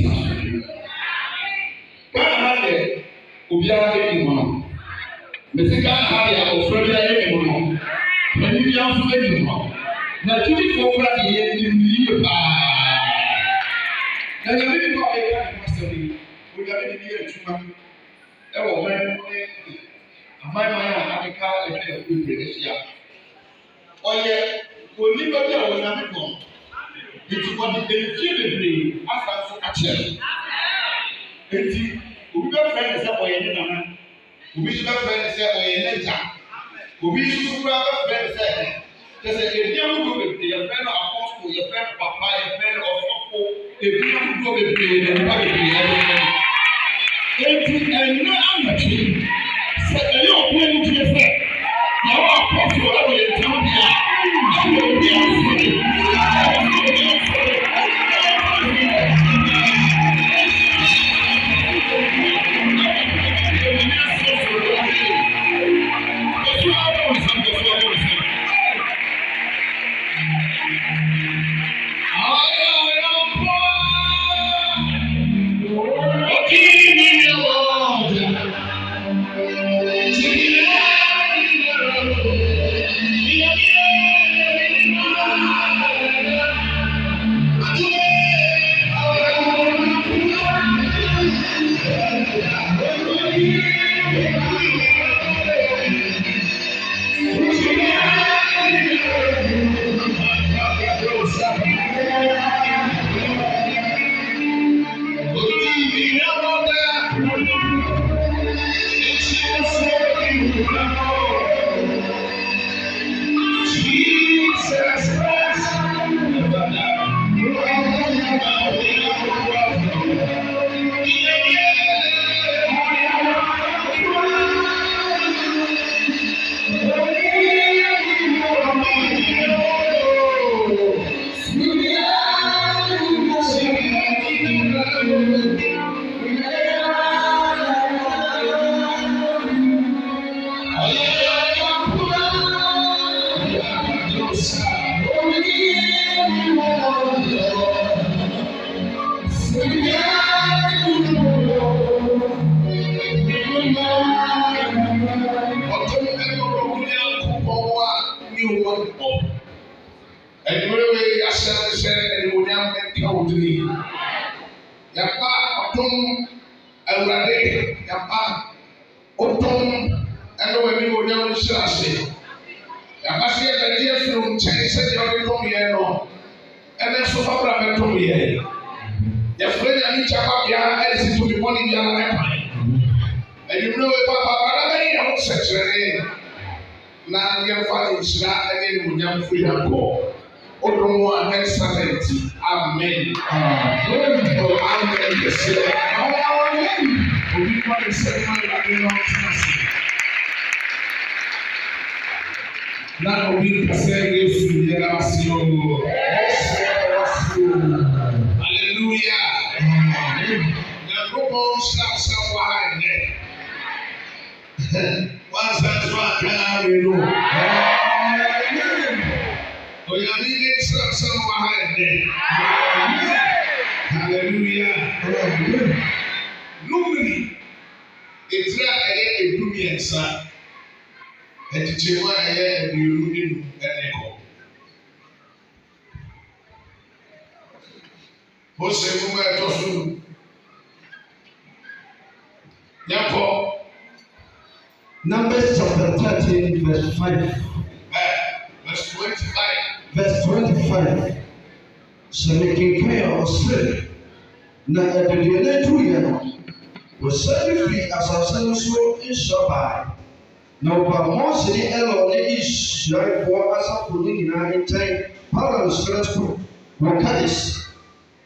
yɛsa Ghana ha deɛ obiara ɛdi mu no mesi Ghana ha deɛ ɔfrɛ bi ayɛ mu no ɛni bi nso ɛdi mu na tudifoɔ kora deɛ yɛ yie paa na nyame nipa a ɔyɛ ka ne asɛm yi onyame de bi yɛ adwuma ɛwɔ ɔman ne amanman a akeka ɛtwa bebree ahyia ɔyɛ onipa bi a onyame bɔ nti wɔde mfie bebree asa nso akyerɛ nti obi bɛfrɛ ne sɛ ɔyɛ ne nana obi nso bɛfrɛ ne sɛ ɔyɛ ne gya obi nso kura bɛfrɛ ne sɛ kyɛ sɛ ebi ahodoɔ bebree yɛfrɛ no apɔstol yɛfrɛ no papa yɛfrɛ no ɔsɔfo ebi ahodoɔ bebree na nipa bebree ɛbɛfrɛ eti ɛnna anatwi sɛ ɛyɛ ɔbea no tie sɛ na ɔwɔ apɔstol ɛwɔ yɛn ntam bia ɛwɔ obi asɔre Numbers chapter 13, verse 5. Verse 25. Verse 25. So making prayer or sleep. Now at the dinner was serving free as our son so in Shabbat. Now, but most of the Elo is right for us up to the United States. Power stressful. What is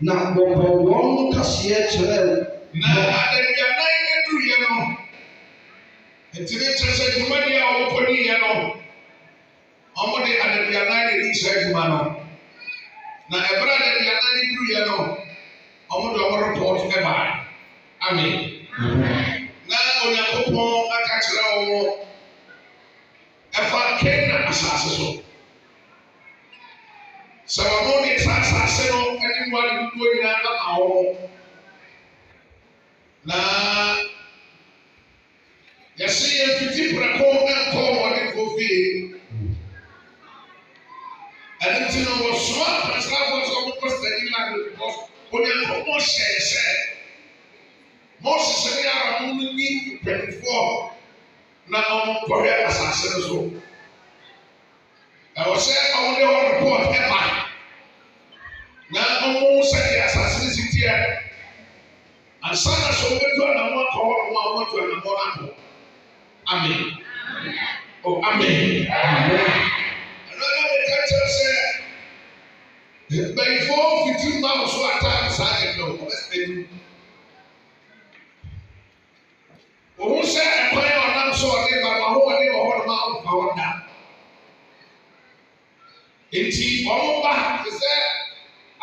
now one Cassia Channel. Now, nti ne kyerɛ sɛ dwuma deɛ a wɔkɔdi yɛ no ɔmo de adaduanan de di saa dwuma no na ɛberɛ adaduanan de duru yɛ no ɔmo de ɔmo report ɛbaa amen na onyankopɔn aka kyerɛ wɔn ɛfa Canaan asase so sɛ ɔmo de saa asase no ɛne mmoa de dodoɔ nyinaa ama wɔn na yɛse yɛmfiti prɛko nkɔ wɔde kɔ fie ɛno nti no wɔsoa apɛsrafoɔ sɛ ɔmokɔ stadi land because onyankopɔn hyɛɛ sɛ Moses ne Aaron no ni mpanimfoɔ na ɔmokɔhwɛ asase no so ɛwɔ sɛ ɔmode hɔ report ɛba na ɔmo sɛdeɛ asase no si teɛ ansa na sɛ wobɛtu anamɔ akɔ hɔ no a wobɛtu anamɔ no akɔ amen amen ɛno na meka kyerɛ sɛ mpanimfoɔ mfiti mma wo so ataa saa ɛdɛ ɔbɛsɛdu ohun sɛ ɛkwan a ɔnam so ɔde ba ma ho ɔde wɔ hɔ ma ɔfa hɔ da eti ɔmo ba te sɛ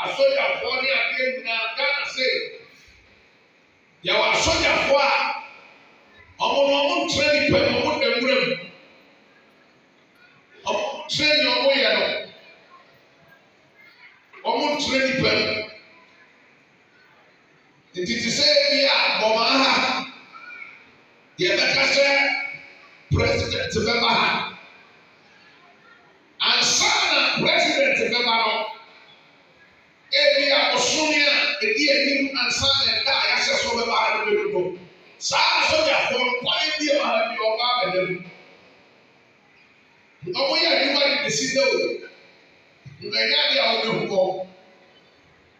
asogyafoɔ ne adeɛ nyinaa Ghana se yɛwɔ asogyafoɔ a ɔmo nkyerɛ nipa mu ɔmo da nwura mu ɔmo nkyerɛ nea ɔmo yɛ no ɔmo nkyerɛ nipa mu nti te sɛ ebi a Bomaa ha yɛbɛka sɛ president bɛba ha ansa na president bɛba no ebi a ɔsome a edi anim ansa na ɛda a yɛahyɛ so bɛba ha no bɛdubɔ saa asogyafoɔ no kwan bi a ɔha bi ɔba abɛda mu ɔmo yɛ adwuma de besi da o nkanya de a ɔbɛhu hɔ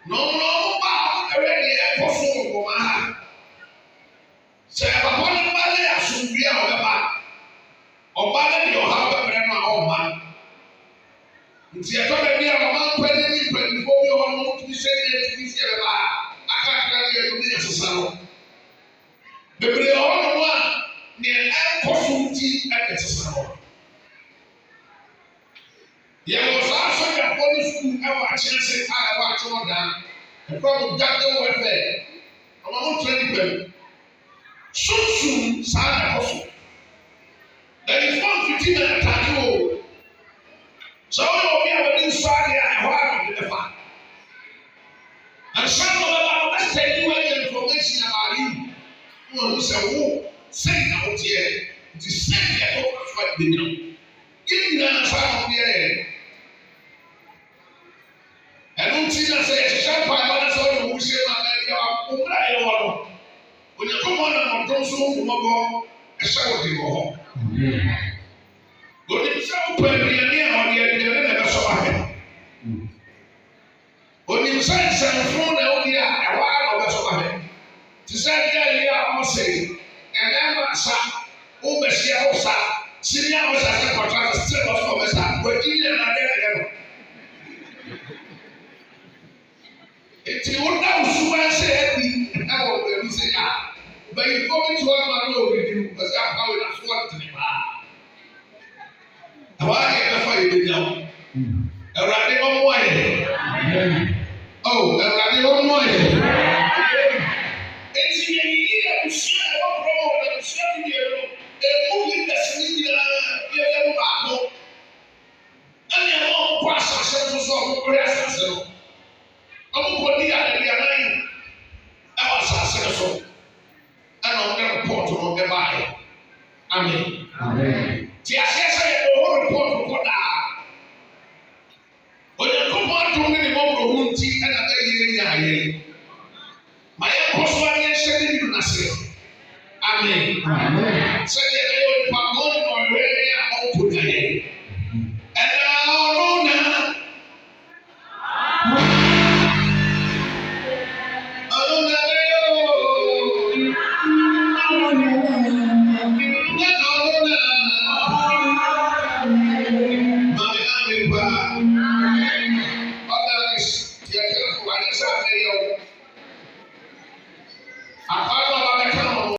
na ɔmo ba a ɔmo ɛwɛ deɛ ɛkɔ so wɔ Bomaa ha sɛ papa no ba ne asomdue a ɔbɛba ɔba ne deɛ ɔha bɛbrɛ no a ɔba nti ɛtɔ da bi a ɔma mpani ne mpanimfoɔ bi hɔ no tumi sɛ ne atumi sie bɛba akakra ne yɛno ne yɛsesa no bebree hɔ no a neɛ ɛnkɔ so nti ɛde sesa hɔ yɛwɔ saa asogyafoɔ no sukuu ɛwɔ akyerɛ se a ɛwɔ akyerɛ daa ɛkɔ mo gade wɔ ɛfɛ ɔma mo tena nipa mu sunsun saa na ɛkɔ so ɛyinfo mfiti na ɛtaade o sɛ ɔyɛ obi a wɔde nsu adeɛ a ɛhɔ a wɔde bɛfa ansa na ɔbɛba no bɛsɛ yi wɔ yɛ information about you na wɔn sɛ wo sɛn na wɔteɛ nti sɛn deɛ ɛkɔ so a bɛnyina yɛn nyinaa saa na ɔdeɛ yɛ ɛno nti na sɛ yɛhyehyɛ mpaebɔ na sɛ ɔyɛ owusie ma bɛdeɛ a ɔmmerɛ a yɛwɔ no onyankopɔn na ɔdɔm so mmɔbɔ ɛhyɛ wɔ de wɔ hɔ onim sɛ wopɛ aduane a ɔde aduane na ɛbɛsɔ ahɛ onim sɛ nsɛmfo na wodi a ɛhɔ a na ɔbɛsɔ ahɛ te sɛ deɛ yɛ a ɔsɛ ɛmɛɛma asa wobɛhyia wo sa sini a wɔsɛ sɛ kɔtɔ a sɛ wɔsɔ ɔbɛsa wɔdi yɛ na adɛ ɛyɛ no eti woda osuma ɛsɛ ɛdi ɛwɔ baabi sɛ a bɛyifo bi to ɔma no ɔredi mu ɔsɛ afa wɔ naso ɔtene paa ɛwɔ ayɛ ɛfa yɛ bi nyam ɛwurade ɔmo ayɛ ɛwurade ɔmo ayɛ eti yɛ yiyi abusua ɛwɔ kuro wɔ abusua bi yɛ no emu yi bɛsi ne nyinaa yɛ yɛ mu baako ɛna ɛwɔ ɔmo kɔ asase so so ɔmo kɔrɛ asase no ɔmo kɔ di adeduanan ɛwɔ asase no so ɛna ɔmo de report no ɛba ayɛ amen ti aseɛ sɛ yɛ ɔwɔ report kɔ daa onyankopɔn atom ne ne mɔmɔ ho nti ɛna bɛyɛ yɛ ayɛ ma yɛ kɔ so ayɛ hyɛ ne mu n'ase amen sɛ yɛ bɛyɛ onipa bɔn